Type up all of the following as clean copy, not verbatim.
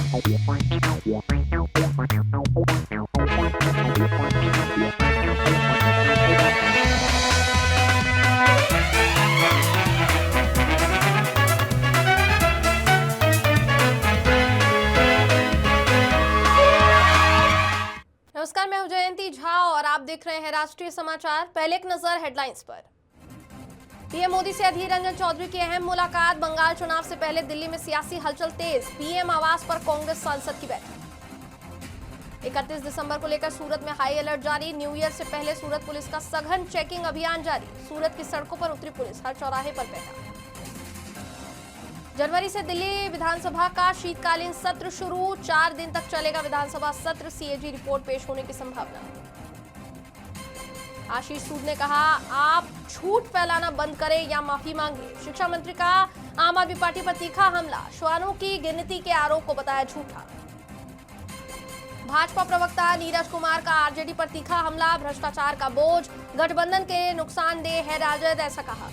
नमस्कार, मैं हूं जयंती झा और आप देख रहे हैं राष्ट्रीय समाचार। पहले एक नजर हेडलाइंस पर। पीएम मोदी से अधीर रंजन चौधरी की अहम मुलाकात। बंगाल चुनाव से पहले दिल्ली में सियासी हलचल तेज। पीएम आवास पर कांग्रेस सांसद की बैठक। 31 दिसंबर को लेकर सूरत में हाई अलर्ट जारी। न्यू ईयर से पहले सूरत पुलिस का सघन चेकिंग अभियान जारी। सूरत की सड़कों पर उतरी पुलिस, हर चौराहे पर पहरा। जनवरी से दिल्ली विधानसभा का शीतकालीन सत्र शुरू। 4 दिन तक चलेगा विधानसभा सत्र। सीएजी रिपोर्ट पेश होने की संभावना। आशीष सूद ने कहा, आप झूठ फैलाना बंद करें या माफी मांगे। शिक्षा मंत्री का आम आदमी पार्टी पर तीखा हमला। श्वानों की गिनती के आरोप को बताया झूठा। भाजपा प्रवक्ता नीरज कुमार का आरजेडी पर तीखा हमला। भ्रष्टाचार का बोझ गठबंधन के नुकसानदेह है राजद, ऐसा कहा।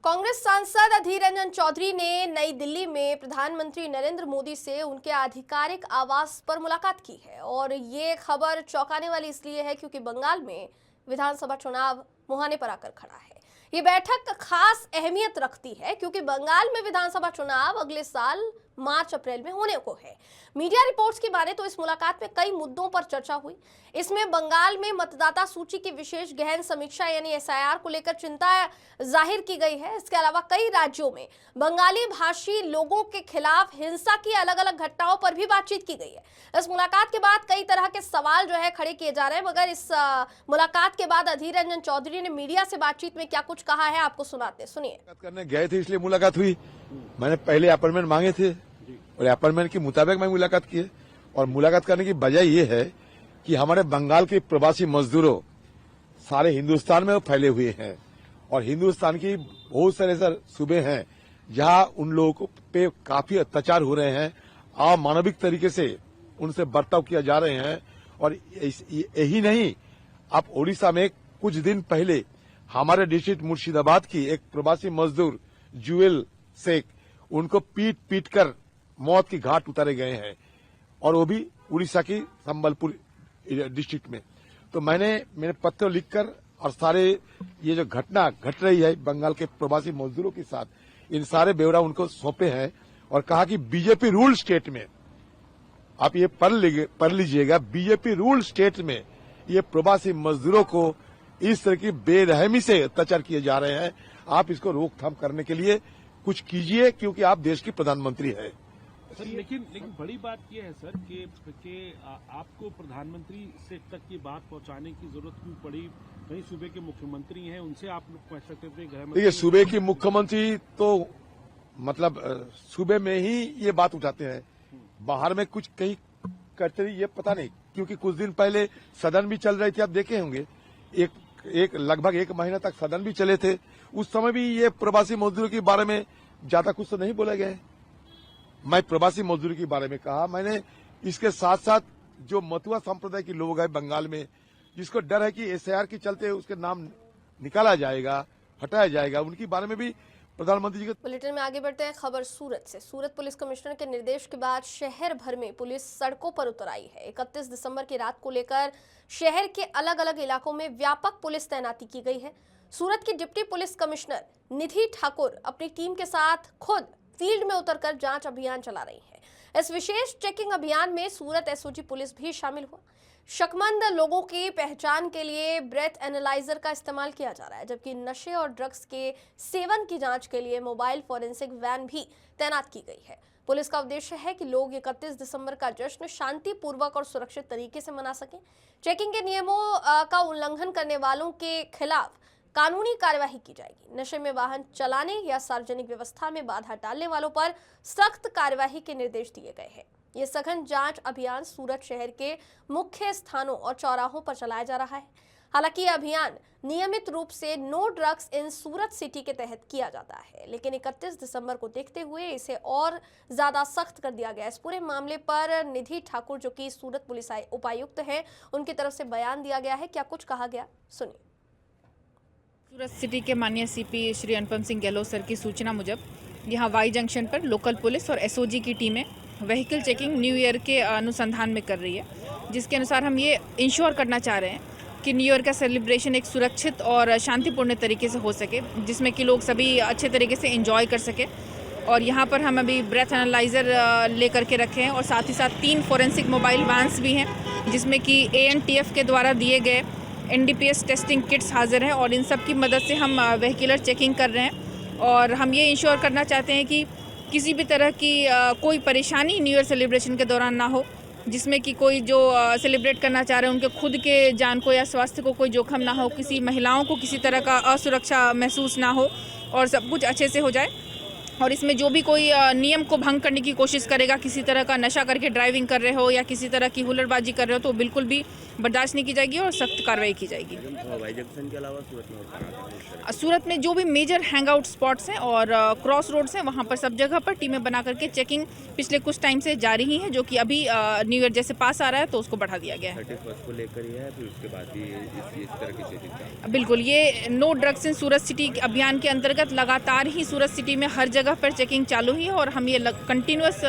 कांग्रेस सांसद अधीर रंजन चौधरी ने नई दिल्ली में प्रधानमंत्री नरेंद्र मोदी से उनके आधिकारिक आवास पर मुलाकात की है और ये खबर चौंकाने वाली इसलिए है क्योंकि बंगाल में विधानसभा चुनाव मुहाने पर आकर खड़ा है। ये बैठक खास अहमियत रखती है क्योंकि बंगाल में विधानसभा चुनाव अगले साल मार्च अप्रैल में होने को है। मीडिया रिपोर्ट्स की माने तो इस मुलाकात में कई मुद्दों पर चर्चा हुई। इसमें बंगाल में मतदाता सूची की विशेष गहन समीक्षा यानी एसआईआर को लेकर चिंता जाहिर की गई है। इसके अलावा कई राज्यों में बंगाली भाषी लोगों के खिलाफ हिंसा की अलग अलग घटनाओं पर भी बातचीत की गई है। इस मुलाकात के बाद कई तरह के सवाल जो है खड़े किए जा रहे हैं, मगर इस मुलाकात के बाद अधीर रंजन चौधरी ने मीडिया से बातचीत में क्या कुछ कहा है आपको सुनाते हैं, सुनिए। करने गए थे इसलिए मुलाकात हुई। मैंने पहले अपॉइंटमेंट मांगे थे और अपॉइंटमेंट के मुताबिक मैं मुलाकात की है। और मुलाकात करने की वजह यह है कि हमारे बंगाल के प्रवासी मजदूरों सारे हिंदुस्तान में फैले हुए हैं और हिंदुस्तान की बहुत सारे सूबे हैं जहां उन लोगों पे काफी अत्याचार हो रहे हैं, अमानविक तरीके से उनसे बर्ताव किया जा रहे हैं। और यही नहीं, अब ओडिशा में कुछ दिन पहले हमारे डिस्ट्रिक्ट मुर्शिदाबाद की एक प्रवासी मजदूर जुएल शेख, उनको पीट पीट कर मौत की घाट उतारे गए हैं और वो भी उड़ीसा की संबलपुर डिस्ट्रिक्ट में। तो मैंने पत्र लिखकर और सारे ये जो घटना घट रही है बंगाल के प्रवासी मजदूरों के साथ, इन सारे ब्यौरा उनको सौंपे हैं और कहा कि बीजेपी रूल स्टेट में, आप ये पढ़ लीजिएगा, बीजेपी रूल स्टेट में ये प्रवासी मजदूरों को इस तरह की बेरहमी से अत्याचार किए जा रहे हैं। आप इसको रोकथाम करने के लिए कुछ कीजिए क्योंकि आप देश के प्रधानमंत्री हैं। सर, लेकिन बड़ी बात यह है सर कि आपको प्रधानमंत्री से तक की बात पहुंचाने की जरूरत क्यों पड़ी? कई सूबे के मुख्यमंत्री हैं, उनसे आप लोग पूछ सकते थे। देखिए, सूबे के मुख्यमंत्री तो मतलब सूबे में ही ये बात उठाते हैं, बाहर में कुछ कहीं करते ये पता नहीं। क्योंकि कुछ दिन पहले सदन भी चल रहे थे, आप देखे होंगे, लगभग 1 महीना तक सदन भी चले थे। उस समय भी ये प्रवासी मजदूरों के बारे में ज्यादा कुछ तो नहीं बोला गया है। मैं प्रवासी मजदूरी के बारे में कहा। मैंने इसके साथ साथ जो मतुआ संप्रदाय के लोग हैं बंगाल में, जिसको डर है कि एसआईआर के चलते उसके नाम निकाला जाएगा, हटाया जाएगा, उनके बारे में भी प्रधानमंत्री जी के। बुलेटिन में आगे बढ़ते हैं। खबर सूरत से। सूरत पुलिस कमिश्नर के निर्देश के बाद शहर भर में पुलिस सड़कों पर उतर आई है। 31 दिसंबर की रात को लेकर शहर के अलग अलग इलाकों में व्यापक पुलिस तैनाती की गई है। सूरत की डिप्टी पुलिस कमिश्नर निधि ठाकुर अपनी टीम के साथ खुद फील्ड में उतरकर जांच अभियान चला रही है। इस विशेष चेकिंग अभियान में सूरत एसओजी पुलिस भी शामिल हुआ। शकमंद लोगों की पहचान के लिए ब्रेथ एनालाइजर का इस्तेमाल किया जा रहा है, जबकि नशे और ड्रग्स के सेवन की जांच के लिए मोबाइल फॉरेंसिक वैन भी तैनात की गई है। पुलिस का उद्देश्य है कि लोग 31 दिसंबर का जश्न शांतिपूर्वक और सुरक्षित तरीके से मना सकें। चेकिंग के नियमों का उल्लंघन करने वालों के खिलाफ कानूनी कार्यवाही की जाएगी। नशे में वाहन चलाने या सार्वजनिक व्यवस्था में बाधा डालने वालों पर सख्त कार्यवाही के निर्देश दिए गए हैं। ये सघन जांच अभियान सूरत शहर के मुख्य स्थानों और चौराहों पर चलाया जा रहा है। हालांकि यह अभियान नियमित रूप से no drugs in Surat city के तहत किया जाता है, लेकिन 31 दिसंबर को देखते हुए इसे और ज्यादा सख्त कर दिया गया। इस पूरे मामले पर निधि ठाकुर, जो कि सूरत पुलिस उपायुक्त हैं, उनकी तरफ से बयान दिया गया है। क्या कुछ कहा गया, सुनिए। सूरत सिटी के माननीय सीपी श्री अनुपम सिंह गहलोत सर की सूचना मुजब यहाँ वाई जंक्शन पर लोकल पुलिस और एसओजी की टीमें व्हीकल चेकिंग न्यू ईयर के अनुसंधान में कर रही है, जिसके अनुसार हम ये इंश्योर करना चाह रहे हैं कि न्यू ईयर का सेलिब्रेशन एक सुरक्षित और शांतिपूर्ण तरीके से हो सके, जिसमें कि लोग सभी अच्छे तरीके से एंजॉय कर सके। और यहाँ पर हम अभी ब्रेथ एनालाइज़र लेकर के रखे हैं और साथ ही साथ 3 फोरेंसिक मोबाइल वैन्स भी हैं, जिसमें कि ANTF के द्वारा दिए गए NDPS टेस्टिंग किट्स हाजिर हैं और इन सब की मदद से हम व्हीकुलर चेकिंग कर रहे हैं। और हम ये इंश्योर करना चाहते हैं कि किसी भी तरह की कोई परेशानी न्यू ईयर सेलिब्रेशन के दौरान ना हो, जिसमें कि कोई जो सेलिब्रेट करना चाह रहे हैं उनके खुद के जान को या स्वास्थ्य को कोई जोखम ना हो, किसी महिलाओं को किसी तरह का असुरक्षा महसूस ना हो और सब कुछ अच्छे से हो जाए। और इसमें जो भी कोई नियम को भंग करने की कोशिश करेगा, किसी तरह का नशा करके ड्राइविंग कर रहे हो या किसी तरह की हुल्लड़बाजी कर रहे हो, तो बिल्कुल भी बर्दाश्त नहीं की जाएगी और सख्त कार्रवाई की जाएगी। वाई जंक्शन के अलावा सूरत में जो भी मेजर हैंग आउट स्पॉट्स हैं और क्रॉस रोड्स हैं, वहाँ पर सब जगह पर टीमें बना करके चेकिंग पिछले कुछ टाइम से जारी ही है, जो कि अभी न्यू ईयर जैसे पास आ रहा है तो उसको बढ़ा दिया गया है। 31 को लेकर ही है, फिर उसके बाद भी इस तरह की चेकिंग। बिल्कुल, ये no drugs in Surat city अभियान के अंतर्गत लगातार ही सूरत सिटी में हर जगह पर चेकिंग चालू ही है और हम ये कंटिन्यूअस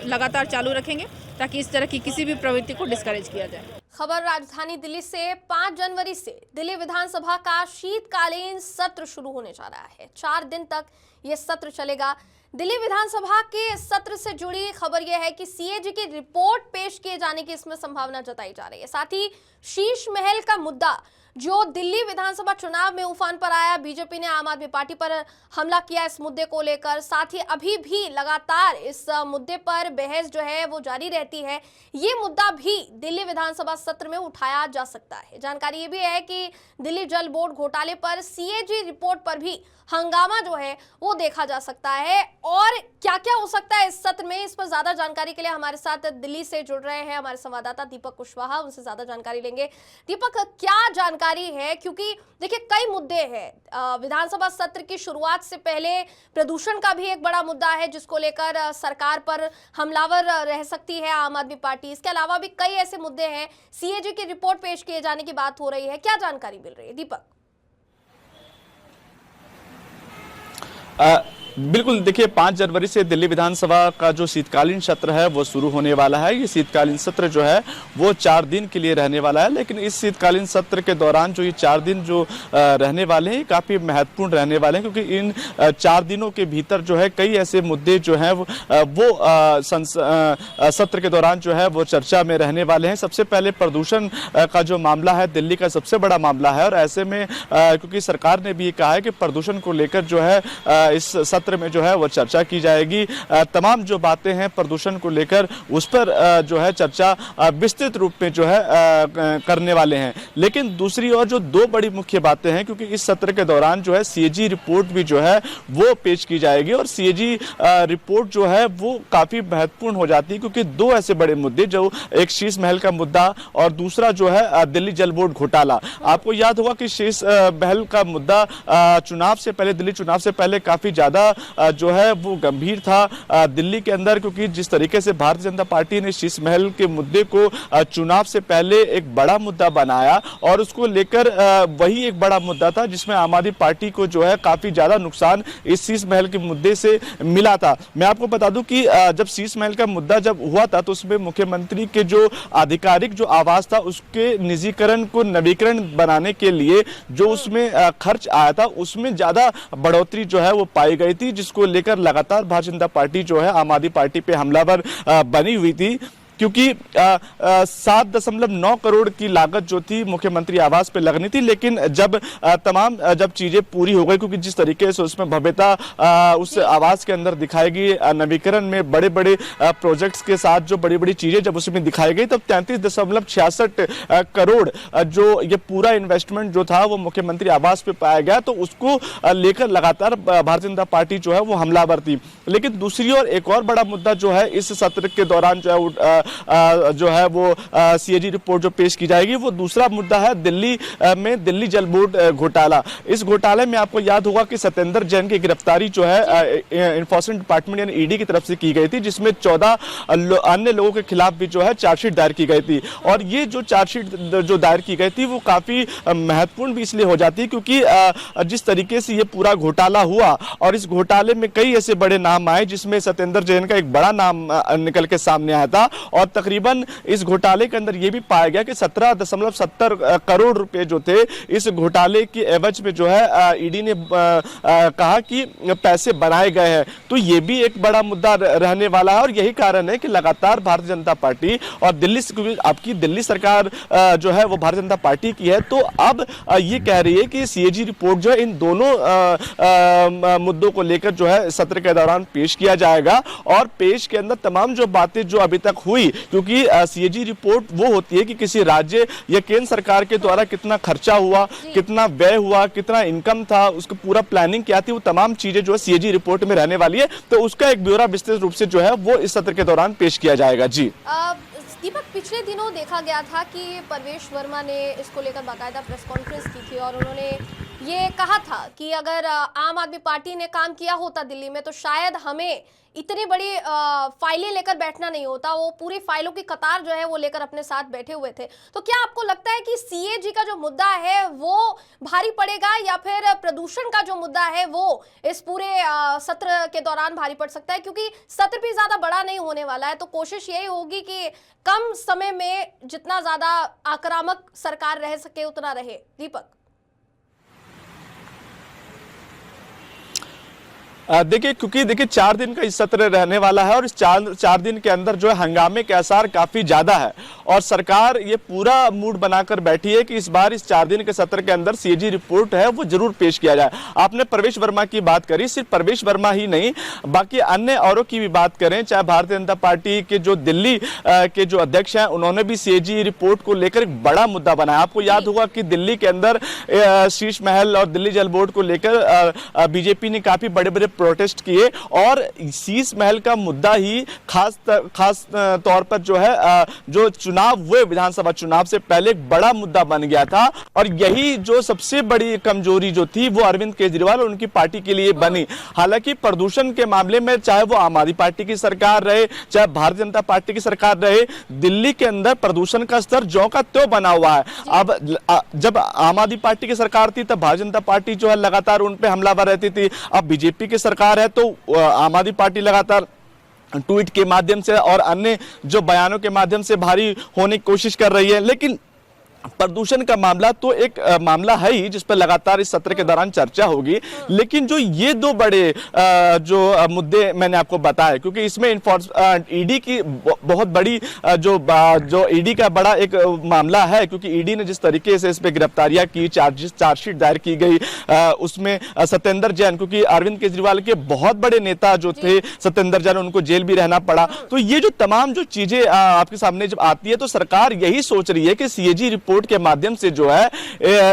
लगातार चालू रखेंगे ताकि इस तरह की किसी भी प्रवृत्ति को डिस्करेज किया जाए। खबर राजधानी दिल्ली से 5 जनवरी से दिल्ली विधानसभा का शीतकालीन सत्र शुरू होने जा रहा है। 4 दिन तक ये सत्र चलेगा। दिल्ली विधानसभा के सत्र से जुड़ी खबर यह है कि CAG की रिपोर्ट पेश किए जाने की इसमें संभावना जताई जा रही है। साथ ही शीश महल का मुद्दा जो दिल्ली विधानसभा चुनाव में उफान पर आया, बीजेपी ने आम आदमी पार्टी पर हमला किया इस मुद्दे को लेकर, साथ ही अभी भी लगातार इस मुद्दे पर बहस जो है वो जारी रहती है। ये मुद्दा भी दिल्ली विधानसभा सत्र में उठाया जा सकता है। जानकारी ये भी है कि दिल्ली जल बोर्ड घोटाले पर CAG रिपोर्ट पर भी हंगामा जो है वो देखा जा सकता है। और क्या क्या हो सकता है इस सत्र में, इस पर ज्यादा जानकारी के लिए हमारे साथ दिल्ली से जुड़ रहे हैं हमारे संवाददाता दीपक कुशवाहा, उनसे ज्यादा जानकारी लेंगे। दीपक, क्या जानकारी है? क्योंकि देखिए कई मुद्दे हैं। विधानसभा सत्र की शुरुआत से पहले प्रदूषण का भी एक बड़ा मुद्दा है जिसको लेकर सरकार पर हमलावर रह सकती है आम आदमी पार्टी। इसके अलावा भी कई ऐसे मुद्दे हैं। CAG की रिपोर्ट पेश किए जाने की बात हो रही है, क्या जानकारी मिल रही है दीपक? बिल्कुल, देखिए 5 जनवरी से दिल्ली विधानसभा का जो शीतकालीन सत्र है वो शुरू होने वाला है। ये शीतकालीन सत्र जो है वो 4 दिन के लिए रहने वाला है, लेकिन इस शीतकालीन सत्र के दौरान जो ये 4 दिन जो रहने वाले हैं काफ़ी महत्वपूर्ण रहने वाले हैं, क्योंकि इन 4 दिनों के भीतर जो है कई ऐसे मुद्दे जो हैं वो सत्र के दौरान जो है वो चर्चा में रहने वाले हैं। सबसे पहले प्रदूषण का जो मामला है दिल्ली का सबसे बड़ा मामला है और ऐसे में क्योंकि सरकार ने भी ये कहा है कि प्रदूषण को लेकर जो है इस सत्र में जो है वो चर्चा की जाएगी। तमाम जो बातें हैं प्रदूषण को लेकर उस पर जो है चर्चा विस्तृत रूप में जो है करने वाले हैं। लेकिन दूसरी ओर जो 2 बड़ी मुख्य बातें हैं, क्योंकि इस सत्र के दौरान जो है CAG रिपोर्ट भी जो है वो पेश की जाएगी और CAG रिपोर्ट जो है वो काफी महत्वपूर्ण हो जाती है, क्योंकि 2 ऐसे बड़े मुद्दे, जो एक शीश महल का मुद्दा और दूसरा जो है दिल्ली जल बोर्ड घोटाला। आपको याद होगा कि शीश महल का मुद्दा चुनाव से पहले, दिल्ली चुनाव से पहले काफी ज्यादा जो है वो गंभीर था दिल्ली के अंदर, क्योंकि जिस तरीके से भारतीय जनता पार्टी ने शीश महल के मुद्दे को चुनाव से पहले एक बड़ा मुद्दा बनाया और उसको लेकर वही एक बड़ा मुद्दा था जिसमें आम आदमी पार्टी को जो है काफी ज्यादा नुकसान इस शीश महल के मुद्दे से मिला था। मैं आपको बता दूं कि जब शीश महल का मुद्दा जब हुआ था तो उसमें मुख्यमंत्री के जो आधिकारिक जो आवास था उसके निजीकरण को नवीकरण बनाने के लिए जो उसमें खर्च आया था उसमें ज्यादा बढ़ोतरी जो है वो पाई गई थी, जिसको लेकर लगातार भारतीय जनता पार्टी जो है आम आदमी पार्टी पे हमलावर बनी हुई थी, क्योंकि 7.9 करोड़ की लागत जो थी मुख्यमंत्री आवास पे लगनी थी। लेकिन जब जब चीजें पूरी हो गई, क्योंकि जिस तरीके से उसमें भव्यता उस आवास के अंदर दिखाएगी, नवीकरण में बड़े बड़े प्रोजेक्ट्स के साथ जो बड़ी बड़ी चीजें जब उसमें दिखाई गई, तब 33.66 करोड़ जो ये पूरा इन्वेस्टमेंट जो था वो मुख्यमंत्री आवास पे पाया गया, तो उसको लेकर लगातार भारतीय जनता पार्टी जो है वो हमलावर थी। लेकिन दूसरी ओर एक और बड़ा मुद्दा जो है इस सत्र के दौरान जो है जो है वो सीएजी रिपोर्ट जो पेश की जाएगी। वो दूसरा मुद्दा है दिल्ली में दिल्ली जल बोर्ड घोटाला। इस घोटाले में आपको याद होगा कि सत्येंद्र जैन की गिरफ्तारी जो है एनफोर्समेंट डिपार्टमेंट यानी ईडी की तरफ से की गई थी, जिसमें 14 अन्य लोगों के खिलाफ भी जो है चार्जशीट दायर की गई थी। और ये जो चार्जशीट जो दायर की गई थी वो काफी महत्वपूर्ण भी इसलिए हो जाती है क्योंकि जिस तरीके से ये पूरा घोटाला हुआ और इस घोटाले में कई ऐसे बड़े नाम आए जिसमें सत्येंद्र जैन का एक बड़ा नाम निकल के सामने आया था। और तकरीबन इस घोटाले के अंदर ये भी पाया गया कि 17.70 करोड़ रुपए जो थे इस घोटाले की एवज में जो है ईडी ने कहा कि पैसे बनाए गए हैं। तो ये भी एक बड़ा मुद्दा रहने वाला है और यही कारण है कि लगातार भारतीय जनता पार्टी और दिल्ली, क्योंकि आपकी दिल्ली सरकार जो है वो भारतीय जनता पार्टी की है, तो अब ये कह रही है कि सीएजी रिपोर्ट जो है इन दोनों मुद्दों को लेकर जो है सत्र के दौरान पेश किया जाएगा। और पेश के अंदर तमाम जो बातें जो अभी तक हुई, क्योंकि सीएजी रिपोर्ट वो होती है कि किसी राज्य या केंद्र सरकार के द्वारा कितना खर्चा हुआ, कितना व्यय हुआ, कितना इनकम था, उसकी पूरा प्लानिंग क्या थी, वो तमाम चीजें जो है सीएजी रिपोर्ट में रहने वाली है। तो उसका एक ब्यौरा विस्तृत रूप से जो है वो इस सत्र के दौरान पेश किया जाएगा। जी दीपक, पिछले दिनों देखा गया था कि परवेश वर्मा ने इसको लेकर बाकायदा प्रेस कॉन्फ्रेंस की थी और उन्होंने ये कहा था कि अगर आम आदमी पार्टी ने काम किया होता दिल्ली में तो शायद हमें इतनी बड़ी फाइलें लेकर बैठना नहीं होता। वो पूरी फाइलों की कतार जो है वो लेकर अपने साथ बैठे हुए थे। तो क्या आपको लगता है कि सीएजी का जो मुद्दा है वो भारी पड़ेगा या फिर प्रदूषण का जो मुद्दा है वो इस पूरे सत्र के दौरान भारी पड़ सकता है? क्योंकि सत्र भी ज्यादा बड़ा नहीं होने वाला है, तो कोशिश यही होगी कि कम समय में जितना ज्यादा आक्रामक सरकार रह सके उतना रहे। दीपक, देखिए, क्योंकि देखिए 4 दिन का इस सत्र रहने वाला है और इस चार दिन के अंदर जो है हंगामे के आसार काफी ज्यादा है और सरकार ये पूरा मूड बनाकर बैठी है कि इस बार इस 4 दिन के सत्र के अंदर सीएजी रिपोर्ट है वो जरूर पेश किया जाए। आपने परवेश वर्मा की बात करी, सिर्फ परवेश वर्मा ही नहीं बाकी अन्य औरों की भी बात करें, चाहे भारतीय जनता पार्टी के जो दिल्ली के जो अध्यक्ष हैं उन्होंने भी सीएजी रिपोर्ट को लेकर एक बड़ा मुद्दा बनाया। आपको याद होगा कि दिल्ली के अंदर शीश महल और दिल्ली जल बोर्ड को लेकर बीजेपी ने काफी बड़े बड़े प्रोटेस्ट किए और शीश महल का मुद्दा ही खास तौर पर जो है जो चुनाव हुए विधानसभा चुनाव से पहले एक बड़ा मुद्दा बन गया था और यही जो सबसे बड़ी कमजोरी जो थी वो अरविंद केजरीवाल और उनकी पार्टी के लिए बनी। हालांकि प्रदूषण के मामले में चाहे वो आम आदमी पार्टी की सरकार रहे चाहे भारतीय जनता पार्टी की सरकार रहे, दिल्ली के अंदर प्रदूषण का स्तर ज्यों का त्यों बना हुआ है। अब जब आम आदमी पार्टी की सरकार थी तब भारतीय जनता पार्टी जो है लगातार उन पे हमलावर रहती थी। अब बीजेपी की सरकार है तो आम आदमी पार्टी लगातार ट्वीट के माध्यम से और अन्य जो बयानों के माध्यम से भारी होने की कोशिश कर रही है। लेकिन प्रदूषण का मामला तो एक मामला है ही जिस पर लगातार इस सत्र के दौरान चर्चा होगी। लेकिन जो ये दो बड़े जो मुद्दे मैंने आपको बताए, क्योंकि इसमें ईडी की बहुत बड़ी जो ईडी का बड़ा एक मामला है, क्योंकि ईडी ने जिस तरीके से इस पे गिरफ्तारियां की, चार्जशीट दायर की गई, उसमें सत्येंद्र जैन, क्योंकि अरविंद केजरीवाल के बहुत बड़े नेता जो थे सत्येंद्र जैन, उनको जेल भी रहना पड़ा। तो ये जो तमाम जो चीजें आपके सामने जब आती है तो सरकार यही सोच रही है कि सीएजी रिपोर्ट के माध्यम से जो है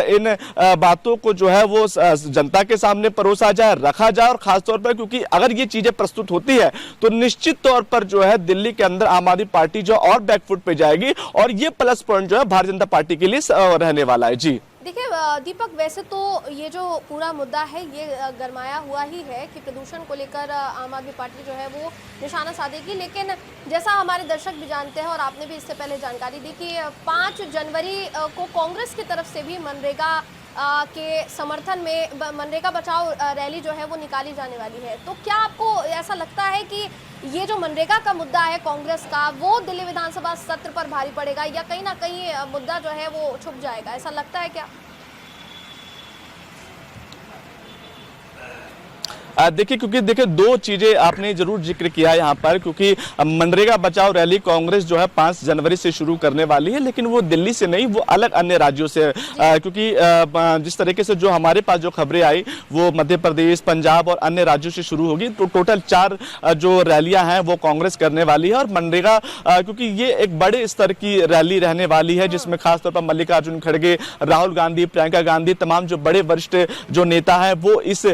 इन बातों को जो है वो जनता के सामने परोसा जाए, रखा जाए और खासतौर पर क्योंकि अगर ये चीजें प्रस्तुत होती है तो निश्चित तौर पर जो है दिल्ली के अंदर आम आदमी पार्टी जो और बैकफुट पे जाएगी और ये प्लस पॉइंट जो है भारतीय जनता पार्टी के लिए रहने वाला है। जी देखिए दीपक, वैसे तो ये जो पूरा मुद्दा है ये गरमाया हुआ ही है कि प्रदूषण को लेकर आम आदमी पार्टी जो है वो निशाना साधेगी। लेकिन जैसा हमारे दर्शक भी जानते हैं और आपने भी इससे पहले जानकारी दी कि 5 जनवरी को कांग्रेस की तरफ से भी मनरेगा के समर्थन में मनरेगा बचाओ रैली जो है वो निकाली जाने वाली है। तो क्या आपको ऐसा लगता है कि ये जो मनरेगा का मुद्दा है कांग्रेस का वो दिल्ली विधानसभा सत्र पर भारी पड़ेगा या कहीं ना कहीं मुद्दा जो है वो छुप जाएगा, ऐसा लगता है क्या? देखिए, क्योंकि देखिए दो चीजें आपने जरूर जिक्र किया है यहाँ पर, क्योंकि मनरेगा बचाओ रैली कांग्रेस जो है 5 जनवरी से शुरू करने वाली है, लेकिन वो दिल्ली से नहीं, वो अलग अन्य राज्यों से, क्योंकि जिस तरीके से जो हमारे पास जो खबरें आई वो मध्य प्रदेश, पंजाब और अन्य राज्यों से शुरू होगी। तो टोटल 4 जो रैलियां हैं वो कांग्रेस करने वाली है और मनरेगा क्योंकि ये एक बड़े स्तर की रैली रहने वाली है जिसमें खासतौर पर मल्लिकार्जुन खड़गे, राहुल गांधी, प्रियंका गांधी, तमाम जो बड़े वरिष्ठ जो नेता हैं वो इस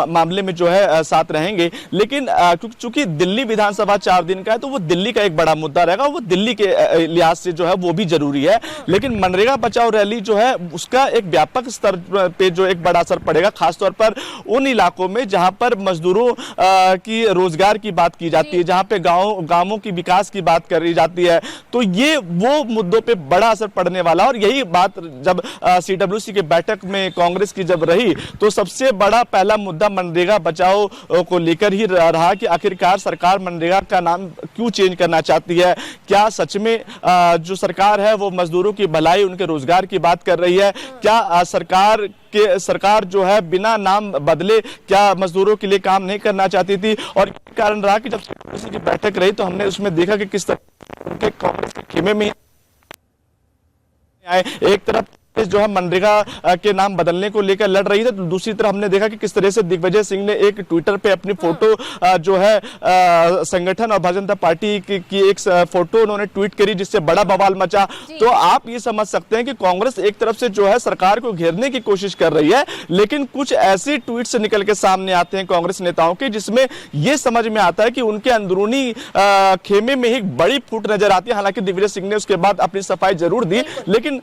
मामले में जो है साथ रहेंगे। लेकिन चूंकि दिल्ली विधानसभा 4 दिन का है तो वो दिल्ली का एक बड़ा मुद्दा रहेगा, वो दिल्ली के लिहाज से जो है वो भी जरूरी है। लेकिन मनरेगा बचाओ रैली जो है उसका एक व्यापक स्तर पे जो एक बड़ा असर पड़ेगा, खासतौर पर उन इलाकों में जहां पर मजदूरों की रोजगार की बात की जाती है, जहां पे गांवों की विकास की बात करी जाती है। तो ये वो मुद्दों पे बड़ा असर पड़ने वाला, और यही बात जब CWC की बैठक में कांग्रेस की जब रही तो सबसे बड़ा पहला मुद्दा मनरेगा बचाओ को लेकर ही रहा कि आखिरकार सरकार मनरेगा का नाम क्यों चेंज करना चाहती है। क्या सच में जो सरकार है वो मजदूरों की भलाई, उनके रोजगार की बात कर रही है? क्या सरकार जो है बिना नाम बदले क्या मजदूरों के लिए काम नहीं करना चाहती थी? और कारण रहा कि जब CWC की बैठक रही तो हमने उसमें देखा कि किस तरह के कांग्रेस के खेमे में आए। एक तरफ जो है मनरेगा के नाम बदलने को लेकर लड़ रही है, तो दूसरी तरफ हमने देखा कि किस तरह से दिग्विजय सिंह ने एक ट्विटर पे अपनी फोटो जो है संगठन और भारतीय जनता पार्टी की एक फोटो उन्होंने ट्वीट करी जिससे बड़ा बवाल मचा। तो आप ये समझ सकते हैं कि कांग्रेस एक तरफ से जो है सरकार को घेरने की कोशिश कर रही है, लेकिन कुछ ऐसे ट्वीट से निकल के सामने आते हैं कांग्रेस नेताओं के जिसमें यह समझ में आता है कि उनके अंदरूनी खेमे में एक बड़ी फूट नजर आती है। हालांकि दिग्विजय सिंह ने उसके बाद अपनी सफाई जरूर दी, लेकिन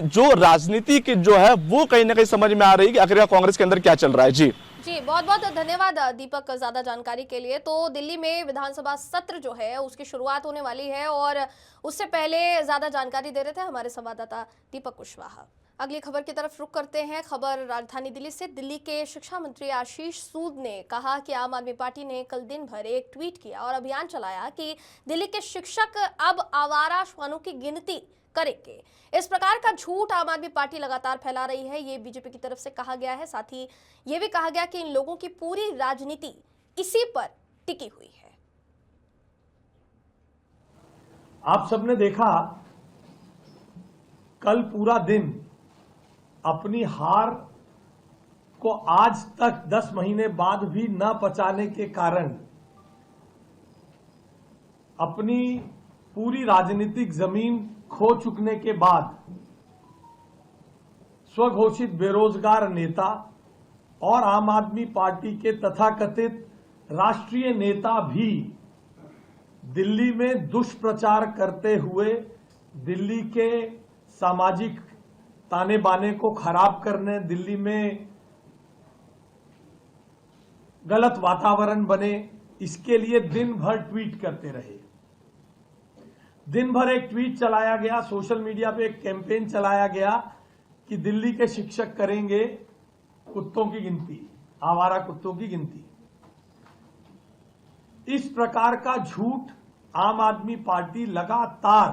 जो राजनीति की जो है वो कहीं ना कहीं समझ में आ रही है कि आखिर कांग्रेस के अंदर क्या चल रहा है। जी बहुत बहुत धन्यवाद दीपक ज्यादा जानकारी के लिए। तो दिल्ली में विधानसभा सत्र जो है उसकी शुरुआत होने वाली है और उससे पहले ज्यादा जानकारी दे रहे थे हमारे संवाददाता दीपक कुशवाहा। अगली खबर की तरफ रुख करते हैं। खबर राजधानी दिल्ली से। दिल्ली के शिक्षा मंत्री आशीष सूद ने कहा कि आम आदमी पार्टी ने कल दिन भर एक ट्वीट किया और अभियान चलाया कि दिल्ली के शिक्षक अब आवारा श्वानों की गिनती करेंगे। इस प्रकार का झूठ आम आदमी पार्टी लगातार फैला रही है, ये बीजेपी की तरफ से कहा गया है। साथ ही ये भी कहा गया कि इन लोगों की पूरी राजनीति इसी पर टिकी हुई है। आप सबने देखा कल पूरा दिन अपनी हार को आज तक 10 महीने बाद भी न पचाने के कारण अपनी पूरी राजनीतिक जमीन खो चुकने के बाद स्वघोषित बेरोजगार नेता और आम आदमी पार्टी के तथाकथित राष्ट्रीय नेता भी दिल्ली में दुष्प्रचार करते हुए दिल्ली के सामाजिक ताने बाने को खराब करने, दिल्ली में गलत वातावरण बने, इसके लिए दिन भर ट्वीट करते रहे। दिन भर एक ट्वीट चलाया गया, सोशल मीडिया पे एक कैंपेन चलाया गया कि दिल्ली के शिक्षक करेंगे कुत्तों की गिनती, आवारा कुत्तों की गिनती। इस प्रकार का झूठ आम आदमी पार्टी लगातार,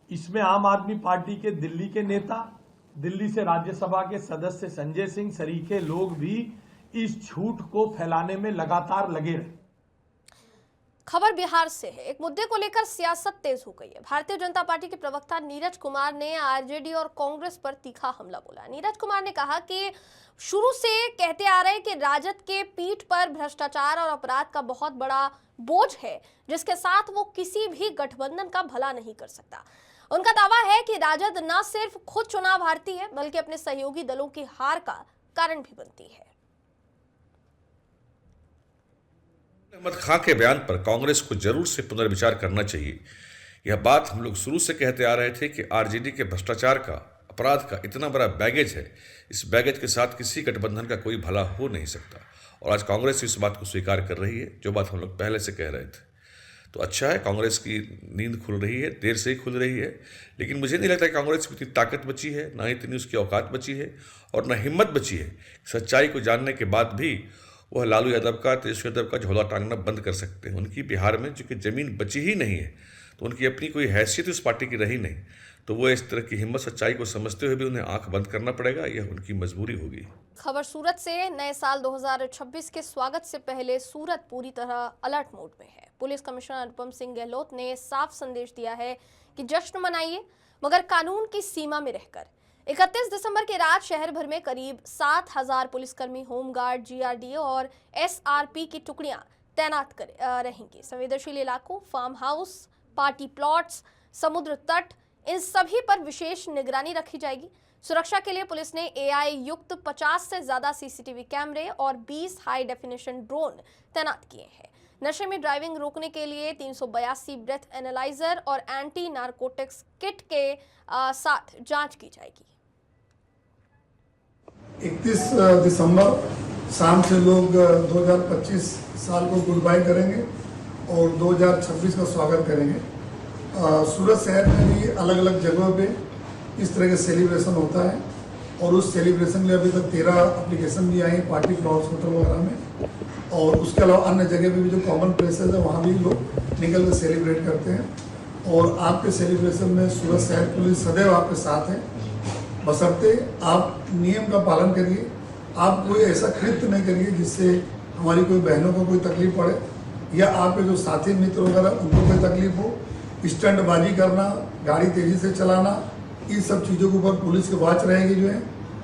इसमें आम आदमी पार्टी के दिल्ली के नेता, दिल्ली से राज्यसभा के सदस्य संजय सिंह सरीखे लोग भी इस झूठ को फैलाने में लगातार लगे रहे। खबर बिहार से है। एक मुद्दे को लेकर सियासत तेज हो गई है। भारतीय जनता पार्टी के प्रवक्ता नीरज कुमार ने आरजेडी और कांग्रेस पर तीखा हमला बोला। नीरज कुमार ने कहा कि शुरू से कहते आ रहे हैं कि राजद के पीठ पर भ्रष्टाचार और अपराध का बहुत बड़ा बोझ है, जिसके साथ वो किसी भी गठबंधन का भला नहीं कर सकता। उनका दावा है कि राजद न सिर्फ खुद चुनाव हारती है बल्कि अपने सहयोगी दलों की हार का कारण भी बनती है। अहमद खां के बयान पर कांग्रेस को जरूर से पुनर्विचार करना चाहिए। यह बात हम लोग शुरू से कहते आ रहे थे कि आरजेडी के भ्रष्टाचार का, अपराध का इतना बड़ा बैगेज है, इस बैगेज के साथ किसी गठबंधन का कोई भला हो नहीं सकता। और आज कांग्रेस इस बात को स्वीकार कर रही है, जो बात हम लोग पहले से कह रहे थे। तो अच्छा है, कांग्रेस की नींद खुल रही है, देर से ही खुल रही है, लेकिन मुझे नहीं लगता कि कांग्रेस की इतनी ताकत बची है, ना ही इतनी उसकी औकात बची है और ना हिम्मत बची है सच्चाई को जानने के बाद भी वह लालू यादव का, तेजस्वी यादव का झोला टांगना बंद कर सकते हैं। उनकी बिहार में चूंकि जमीन बची ही नहीं है, तो उनकी अपनी कोई हैसियत उस पार्टी की रही नहीं, तो वो इस तरह की हिम्मत, सच्चाई को समझते हुए भी उन्हें आंख बंद करना पड़ेगा। यह उनकी मजबूरी होगी। खबर सूरत से। नए साल 2026 के स्वागत से पहले सूरत पूरी तरह अलर्ट मोड में है। पुलिस कमिश्नर अनुपम सिंह गहलोत ने साफ संदेश दिया है कि जश्न मनाइए, मगर कानून की सीमा में रहकर। 31 दिसंबर की रात शहर भर में करीब 7000 पुलिसकर्मी, होमगार्ड, जीआरडीए और एसआरपी की टुकड़ियां तैनात रहेंगी। संवेदनशील इलाकों, फार्म हाउस, पार्टी प्लॉट्स, समुद्र तट, इन सभी पर विशेष निगरानी रखी जाएगी। सुरक्षा के लिए पुलिस ने AI युक्त 50 से ज्यादा CCTV कैमरे और 20 हाई डेफिनेशन ड्रोन तैनात किए हैं। नशे में ड्राइविंग रोकने के लिए 382 ब्रेथ एनालाइजर और एंटी नारकोटिक्स किट के साथ जांच की जाएगी। 31 दिसंबर शाम से लोग 2025 साल को गुड बाय करेंगे और 2026 का स्वागत करेंगे। सूरत शहर में भी अलग अलग जगहों पे इस तरह के सेलिब्रेशन होता है और उस सेलिब्रेशन में अभी तक 13 एप्लीकेशन भी आई पार्टी प्लॉट्स होटल वगैरह में, और उसके अलावा अन्य जगह पे भी जो कॉमन प्लेसेस है वहाँ भी लोग निकल कर सेलिब्रेट करते हैं। और आपके सेलिब्रेशन में सूरत शहर पुलिस सदैव आपके साथ है, बशर्ते आप नियम का पालन करिए। आप कोई ऐसा कृत्य नहीं करिए जिससे हमारी कोई बहनों को कोई तकलीफ पड़े या आपके जो साथी मित्र वगैरह उनको कोई तकलीफ हो। स्टंटबाजी करना, गाड़ी तेजी से चलाना, इन सब चीज़ों के ऊपर पुलिस की वॉच रहेगी जो है।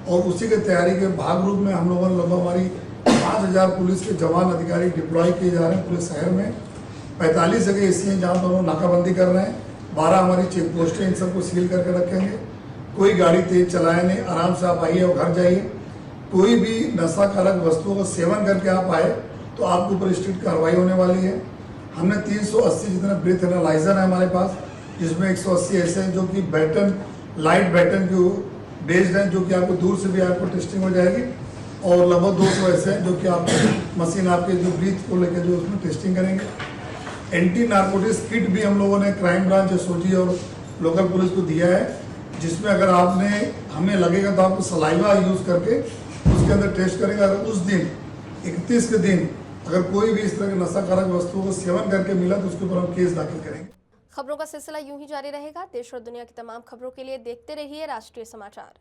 और उसी के तैयारी के भाग रूप में हम लोगों ने लगभग हमारी 5000 पुलिस के जवान अधिकारी डिप्लॉय किए जा रहे हैं पुलिस शहर में। 45 जगह ऐसी हैं जहाँ पर हम नाकाबंदी कर रहे हैं। 12 हमारी चेक पोस्टें, इन सबको सील करके रखेंगे। कोई गाड़ी तेज चलाए नहीं, आराम से आप आइए और घर जाइए। कोई भी नशाकारक वस्तुओं का सेवन करके आप आए तो आपके ऊपर स्ट्रिक्ट कार्रवाई होने वाली है। हमने 380 जितने ब्रेथ एनालाइजर है हमारे पास, जिसमें 180 ऐसे हैं जो कि बैटन, लाइट बैटन के बेस्ड हैं, जो कि आपको दूर से भी आपको टेस्टिंग हो जाएगी। और लगभग 200 ऐसे हैं जो कि आप मशीन आपके जो ब्रीथ को लेकर जो उसमें टेस्टिंग करेंगे। एंटी नारकोटिक्स किट भी हम लोगों ने क्राइम ब्रांच, SOG और लोकल पुलिस को दिया है, जिसमें अगर आपने हमें लगेगा तो आपको सलाइवा यूज़ करके उसके अंदर टेस्ट करेंगे। अगर उस दिन 31 के दिन अगर कोई भी इस तरह के नशाकारक वस्तुओं को सेवन करके मिला तो उसके ऊपर हम केस दाखिल करेंगे। खबरों का सिलसिला यूं ही जारी रहेगा। देश और दुनिया की तमाम खबरों के लिए देखते रहिए राष्ट्रीय समाचार।